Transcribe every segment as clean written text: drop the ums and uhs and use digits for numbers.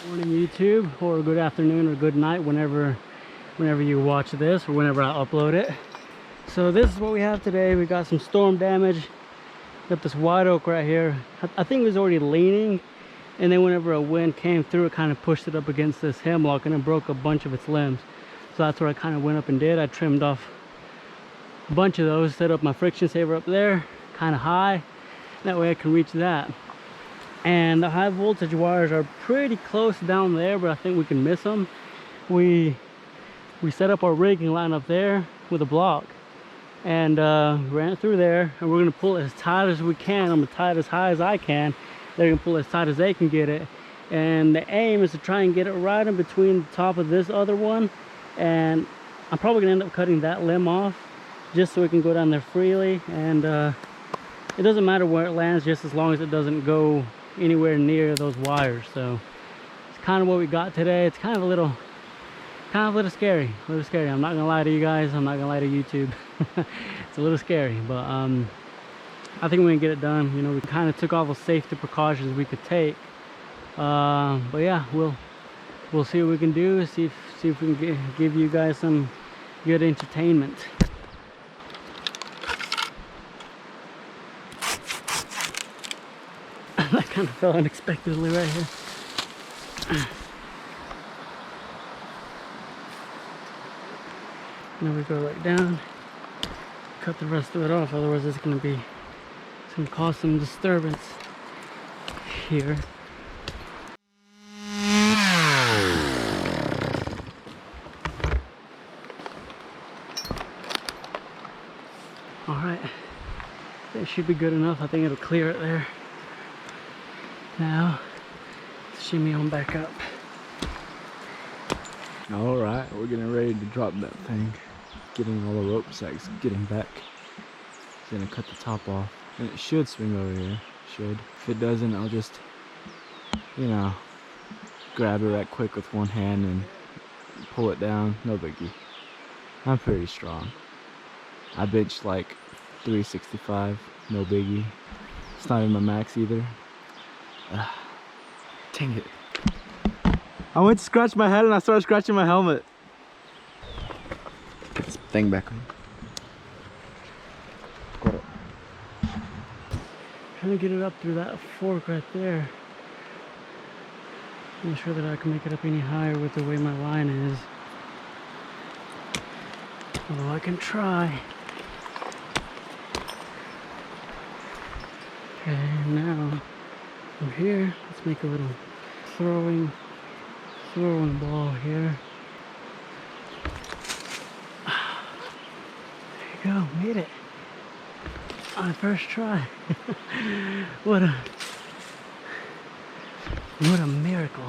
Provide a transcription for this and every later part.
Morning YouTube, or good afternoon or good night whenever you watch this or whenever I upload it. So this is what we have today. We got some storm damage. Got this white oak right here. I think it was already leaning, and then whenever a wind came through, it kind of pushed it up against this hemlock and it broke a bunch of its limbs. So that's what I kind of went up and did. I trimmed off a bunch of those, set up my friction saver up there kind of high, that way I can reach that. And the high voltage wires are pretty close down there, but I think we can miss them. We set up our rigging line up there with a block and ran it through there, and we're gonna pull it as tight as we can. I'm gonna tie it as high as I can. They're gonna pull it as tight as they can get it, and the aim is to try and get it right in between the top of this other one, and I'm probably gonna end up cutting that limb off just so it can go down there freely. And it doesn't matter where it lands, just as long as it doesn't go anywhere near those wires. So it's kind of what we got today. It's kind of a little scary, I'm not gonna lie to you guys, I'm not gonna lie to YouTube. It's a little scary, but I think we can get it done. You know, we kind of took all the safety precautions we could take, but yeah, we'll see what we can do, see if we can give you guys some good entertainment. That kind of fell unexpectedly right here. Now we go right down, cut the rest of it off, otherwise it's gonna cause some disturbance here. Alright, that should be good enough. I think it'll clear it there. Now, let's shimmy on back up. Alright, we're getting ready to drop that thing. Getting all the rope sacks, getting back. It's gonna cut the top off. And it should swing over here. Should. If it doesn't, I'll just, you know, grab it right quick with one hand and pull it down. No biggie. I'm pretty strong. I benched like 365. No biggie. It's not in my max either. Dang it. I went to scratch my head and I started scratching my helmet. Get this thing back on. Got it. Trying to get it up through that fork right there. Not sure that I can make it up any higher with the way my line is. Although I can try. Okay, now from here, let's make a little throwing ball here. There you go, made it on the first try. What a miracle.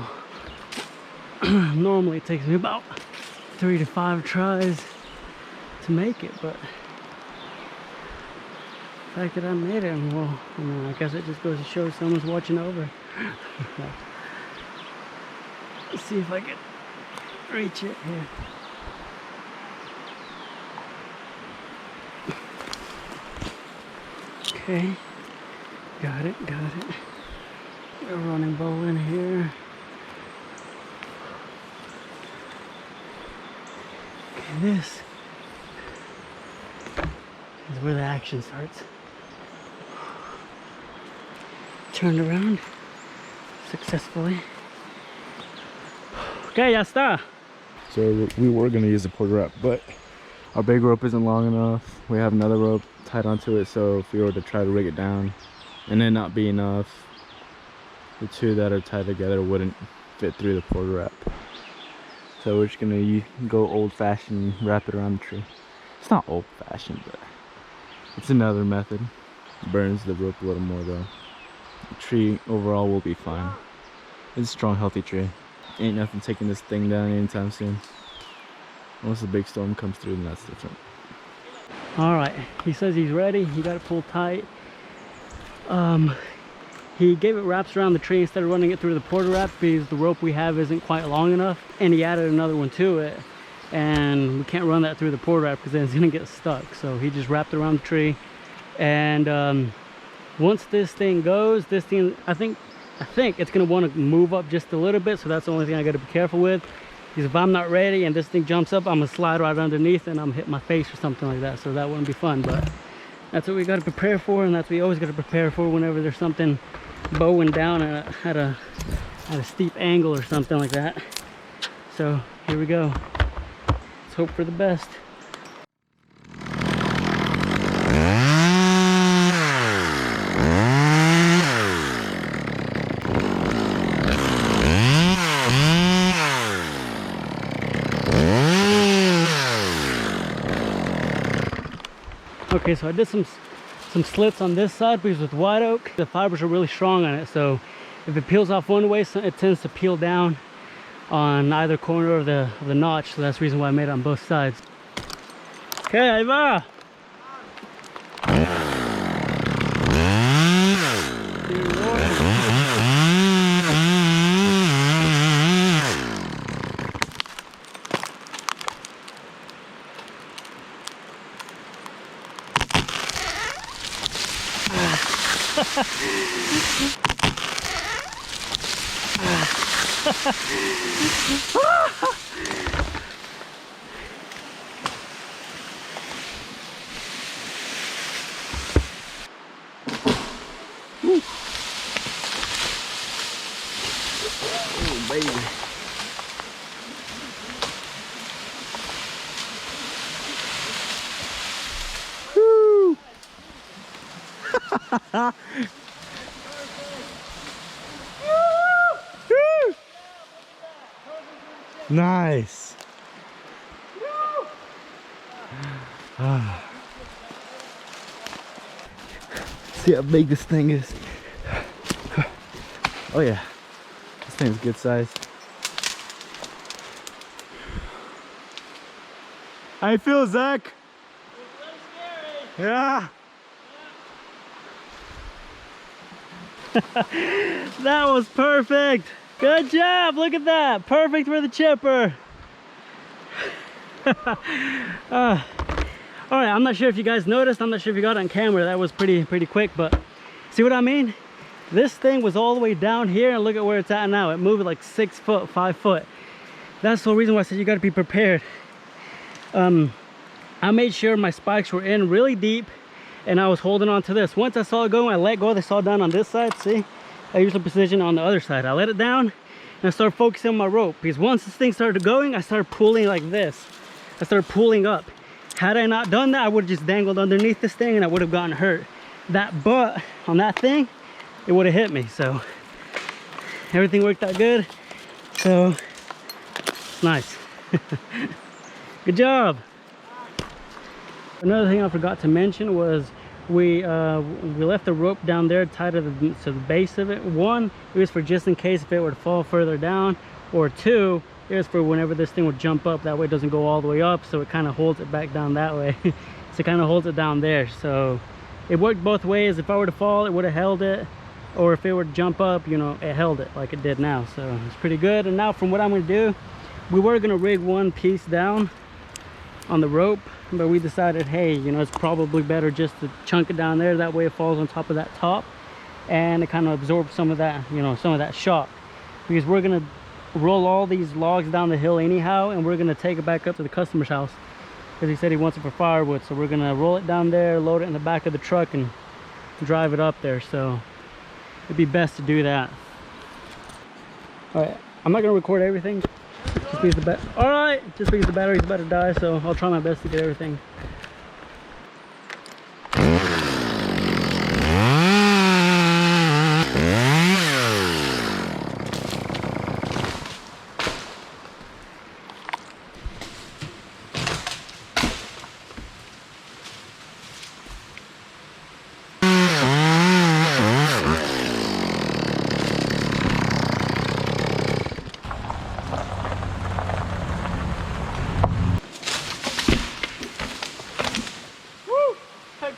Normally it takes me about 3 to 5 tries to make it, but the fact that I made it, well, I guess it just goes to show someone's watching over. Let's see if I can reach it here. Okay, got it. Got a running bow in here. Okay, this is where the action starts. Turned around successfully. Okay, ya está. So we were gonna use a porter wrap, but our big rope isn't long enough. We have another rope tied onto it, so if we were to try to rig it down and then not be enough, the two that are tied together wouldn't fit through the porter wrap. So we're just gonna go old-fashioned, wrap it around the tree. It's not old-fashioned, but it's another method. Burns the rope a little more though. The tree overall will be fine. It's a strong, healthy tree. Ain't nothing taking this thing down anytime soon. Unless a big storm comes through, then that's different. Alright, he says he's ready. He got it pulled tight. He gave it wraps around the tree instead of running it through the porter wrap because the rope we have isn't quite long enough, and he added another one to it, and we can't run that through the porter wrap because then it's gonna get stuck. So he just wrapped it around the tree, and once this thing goes, this thing, I think it's gonna want to move up just a little bit, so that's the only thing I gotta be careful with. Because if I'm not ready and this thing jumps up, I'm gonna slide right underneath and I'm gonna hit my face or something like that, so that wouldn't be fun. But that's what we gotta prepare for, and that's what we always gotta prepare for whenever there's something bowing down at a steep angle or something like that. So here we go. Let's hope for the best. Okay, so I did some slits on this side because with white oak, the fibers are really strong on it. So if it peels off one way, it tends to peel down on either corner of the notch. So that's the reason why I made it on both sides. Okay, ahí va. Oh, baby. Woo! Nice. See how big this thing is. Oh yeah, this thing's good size. How you feel, Zach? It's really scary. Yeah. That was perfect. Good job. Look at that. Perfect for the chipper. All right, I'm not sure if you guys noticed. I'm not sure if you got it on camera. That was pretty quick, but see what I mean? This thing was all the way down here, and look at where it's at now. It moved like 6 foot, 5 foot. That's the reason why I said you got to be prepared. I made sure my spikes were in really deep, and I was holding on to this. Once I saw it going, I let go. They saw down on this side. See, I used the precision on the other side. I let it down and I started focusing on my rope, because once this thing started going, I started pulling like this. I started pulling up. Had I not done that, I would have just dangled underneath this thing and I would have gotten hurt. That butt on that thing, it would have hit me. So everything worked out good. So nice. Good job. Another thing I forgot to mention was we left the rope down there tied to the base of it. One, it was for just in case if it were to fall further down, or two, it was for whenever this thing would jump up. That way it doesn't go all the way up, so it kind of holds it back down that way. So it kind of holds it down there. So it worked both ways. If I were to fall, it would have held it, or if it were to jump up, you know, it held it like it did now. So it's pretty good. And now from what I'm going to do, we were going to rig one piece down on the rope, but we decided, hey, you know, it's probably better just to chunk it down there. That way it falls on top of that top and it kind of absorbs some of that, you know, some of that shock. Because we're going to roll all these logs down the hill anyhow, and we're going to take it back up to the customer's house because he said he wants it for firewood. So we're going to roll it down there, load it in the back of the truck and drive it up there. So it'd be best to do that. All right, I'm not going to record everything just because the battery's about to die, so I'll try my best to get everything.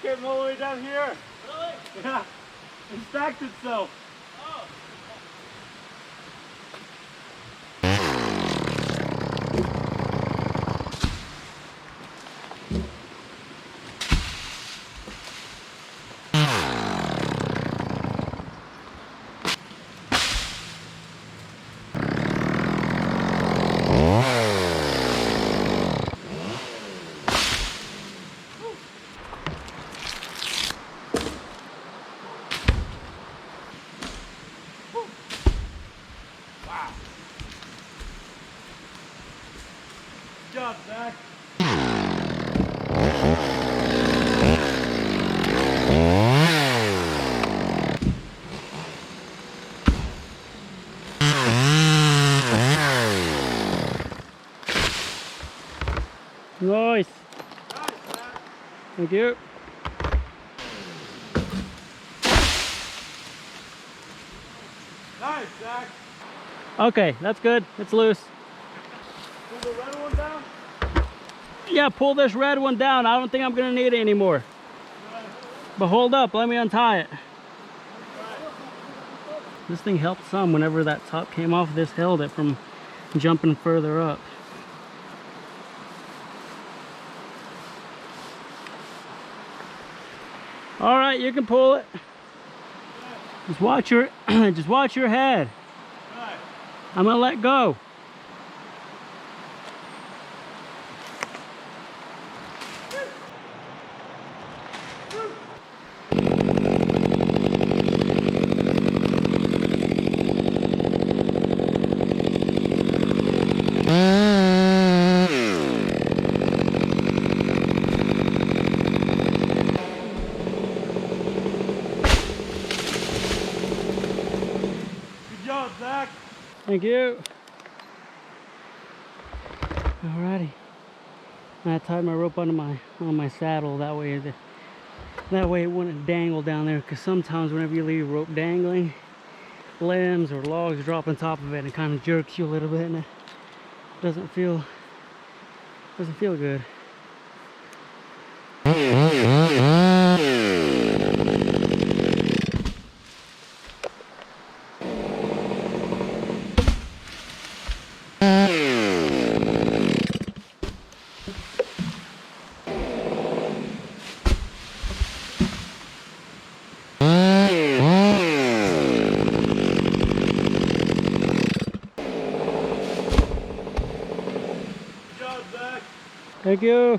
Came all the way down here. Really? Yeah. It stacked itself. Oh. Zach. Nice. Thank you. Nice, Zach. Okay, that's good. It's loose. Pull the red one down. Yeah, pull this red one down. I don't think I'm gonna need it anymore. But hold up, let me untie it. This thing helped some. Whenever that top came off, this held it from jumping further up. All right, you can pull it. Just watch your just watch your head. I'm gonna let go. Good job, Zach. Thank you. Alrighty. I tied my rope on my saddle. That way it wouldn't dangle down there. Because sometimes whenever you leave rope dangling, limbs or logs drop on top of it and kind of jerks you a little bit, and it doesn't feel good. Thank you.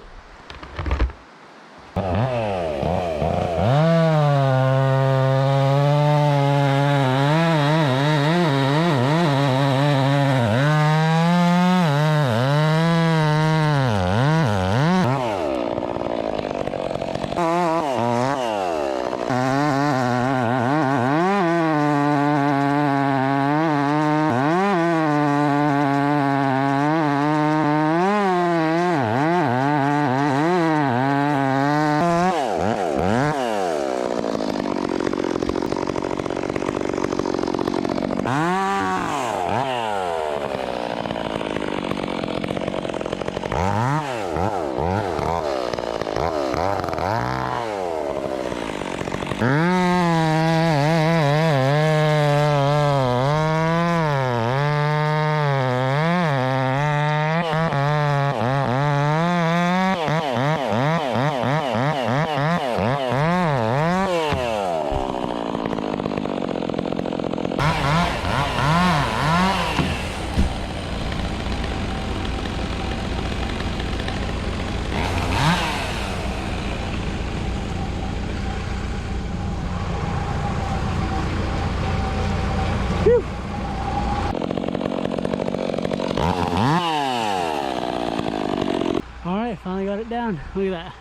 Alright, finally got it down. Look at that.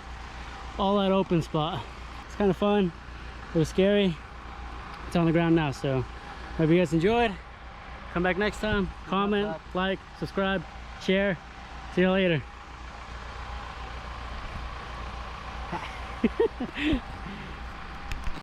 All that open spot. It's kind of fun. It was scary. It's on the ground now, so hope you guys enjoyed. Come back next time. Comment, like, subscribe, share. See you later.